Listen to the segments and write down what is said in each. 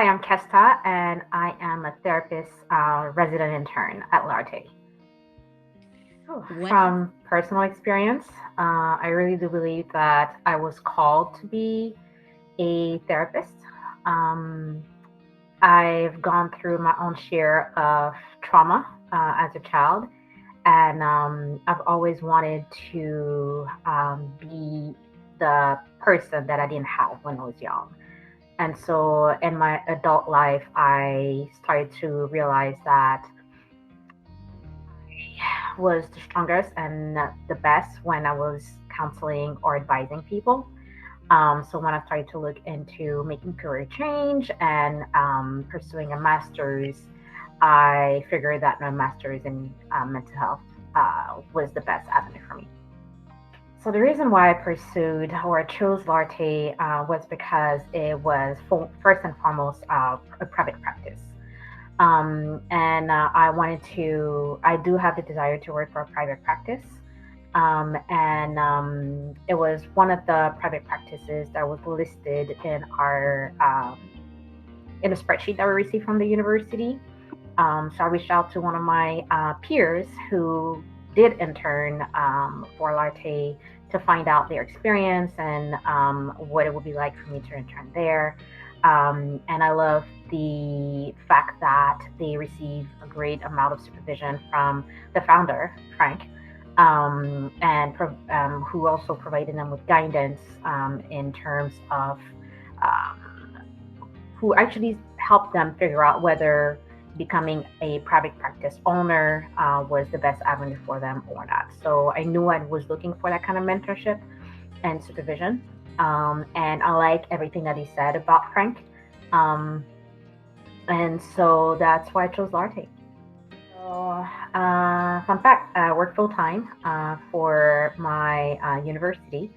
Hi, I'm Kesta, and I am a therapist resident intern at Latte. Oh, Well, from personal experience, I really do believe that I was called to be a therapist. Um, I've gone through my own share of trauma as a child, and I've always wanted to be the person that I didn't have when I was young. And so in my adult life, I started to realize that I was the strongest and the best when I was counseling or advising people. So when I started to look into making career change and pursuing a master's, I figured that my master's in mental health was the best avenue for me. So the reason why I pursued or chose Latte was because it was first and foremost a private practice. And I do have the desire to work for a private practice. And it was one of the private practices that was listed in a spreadsheet that we received from the university. So I reached out to one of my peers who did intern for Latte to find out their experience and what it would be like for me to intern there. And I love the fact that they receive a great amount of supervision from the founder, Frank, who also provided them with guidance in terms of who actually helped them figure out whether becoming a private practice owner was the best avenue for them or not. So I knew I was looking for that kind of mentorship and supervision. And I like everything that he said about Frank. Um, and so that's why I chose Latte. So, fun fact, I work full time for my university.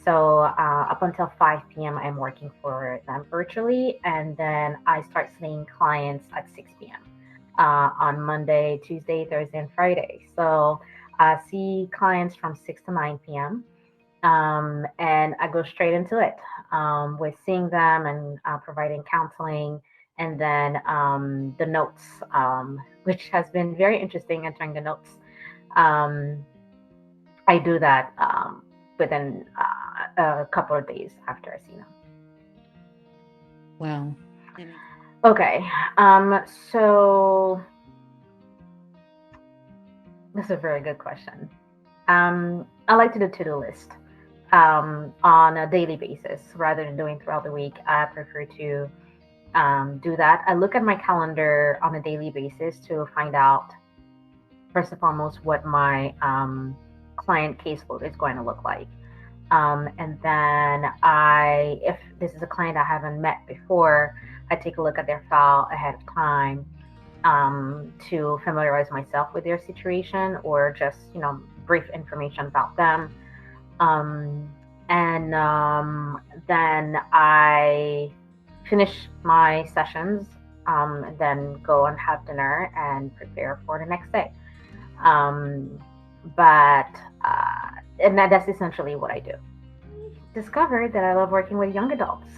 So, up until 5 p.m., I'm working for them virtually. And then I start seeing clients at 6 p.m. On Monday, Tuesday, Thursday, and Friday. So, I see clients from 6 to 9 p.m. And I go straight into it with seeing them and providing counseling, and then the notes, which has been very interesting entering the notes. Um, I do that within a couple of days after I see them. well, that makes Okay, um, so this is a very good question. I like to do to-do list on a daily basis rather than doing throughout the week. I prefer to do that. I look at my calendar on a daily basis to find out, first and foremost, what my client caseload is going to look like. And then if this is a client I haven't met before, I take a look at their file ahead of time to familiarize myself with their situation or just, brief information about them. Um, and then I finish my sessions, and then go and have dinner and prepare for the next day. Um, but and that's essentially what I do. Discovered that I love working with young adults.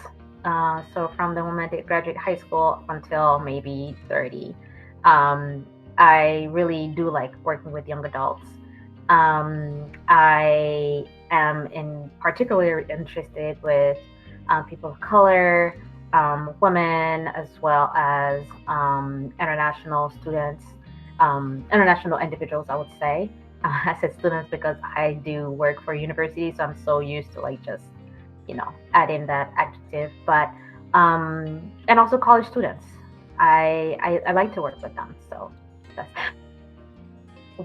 So from the moment they graduate high school up until maybe 30, um, I really do like working with young adults. Um, I am in particularly interested with people of color, women, as well as international students, international individuals, I would say. I said students because I do work for university, so I'm so used to like just, add in that adjective. But and also college students. I like to work with them. So that's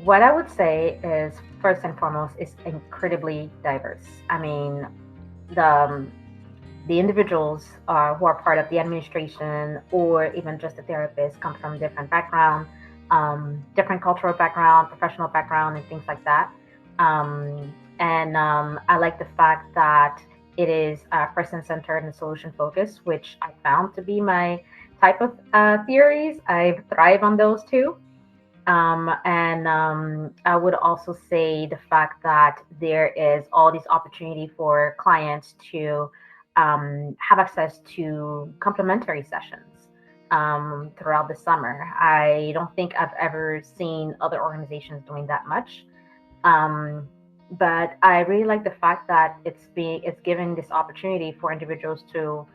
what I would say is first and foremost is incredibly diverse. I mean, the the individuals who are part of the administration or even just the therapists come from different background, different cultural background, professional background, and things like that. Um, and I like the fact that it is person centered and solution focused, which I found to be my type of theories. I thrive on those too. And I would also say the fact that there is all this opportunity for clients to have access to complementary sessions. throughout the summer. I don't think I've ever seen other organizations doing that much. Um, but I really like the fact that it's given this opportunity for individuals to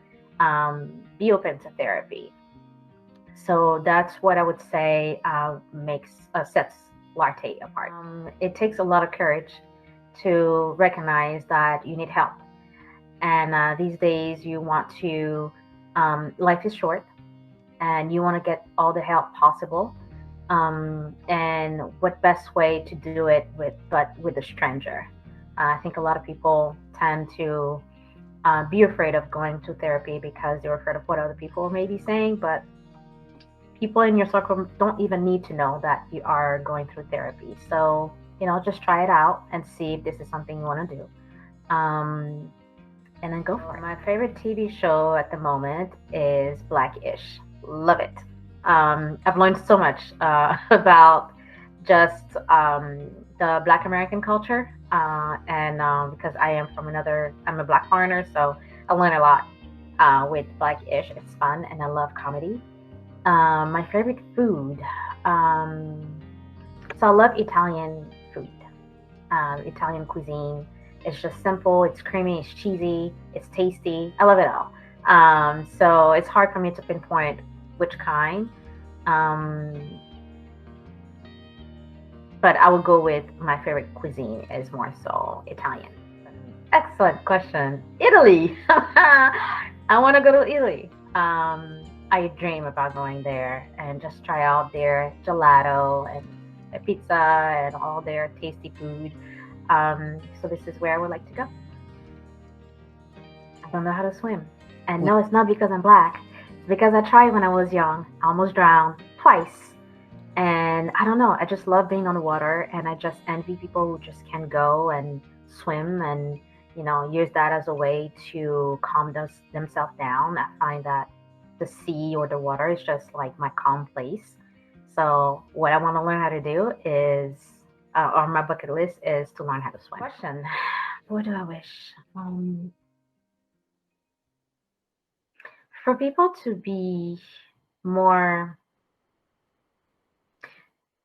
be open to therapy. So that's what I would say makes sets Latte apart. It takes a lot of courage to recognize that you need help, and these days you want to. Life is short, and you want to get all the help possible. And what best way to do it with a stranger? I think a lot of people tend to be afraid of going to therapy because they're afraid of what other people may be saying, but people in your circle don't even need to know that you are going through therapy. So, just try it out and see if this is something you want to do. Um, and then go for it. My favorite TV show at the moment is Blackish. Love it. I've learned so much about just the Black American culture, and because I'm a Black foreigner, so I learn a lot with Blackish. It's fun, and I love comedy. My favorite food. Um, so I love Italian food, Italian cuisine. It's just simple, it's creamy, it's cheesy, it's tasty. I love it all. So it's hard for me to pinpoint which kind. Um, but I would go with my favorite cuisine is more so Italian. Excellent question. Italy. I want to go to Italy. I dream about going there and just try out their gelato and their pizza and all their tasty food. So this is where I would like to go. I don't know how to swim. And no, it's not because I'm black. It's because I tried when I was young. I almost drowned twice. And I don't know. I just love being on the water, and I just envy people who just can go and swim and use that as a way to calm themselves down. I find that the sea or the water is just like my calm place. So what I want to learn how to do is, on my bucket list, is to learn how to swim. Question: what do I wish? For people to be more,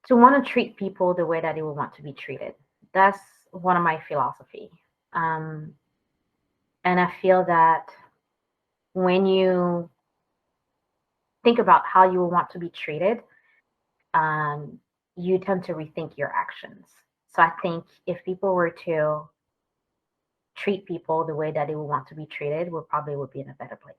to want to treat people the way that they would want to be treated. That's one of my philosophy. Um, and I feel that when you think about how you will want to be treated, um, you tend to rethink your actions. So I think if people were to treat people the way that they would want to be treated, we probably would be in a better place.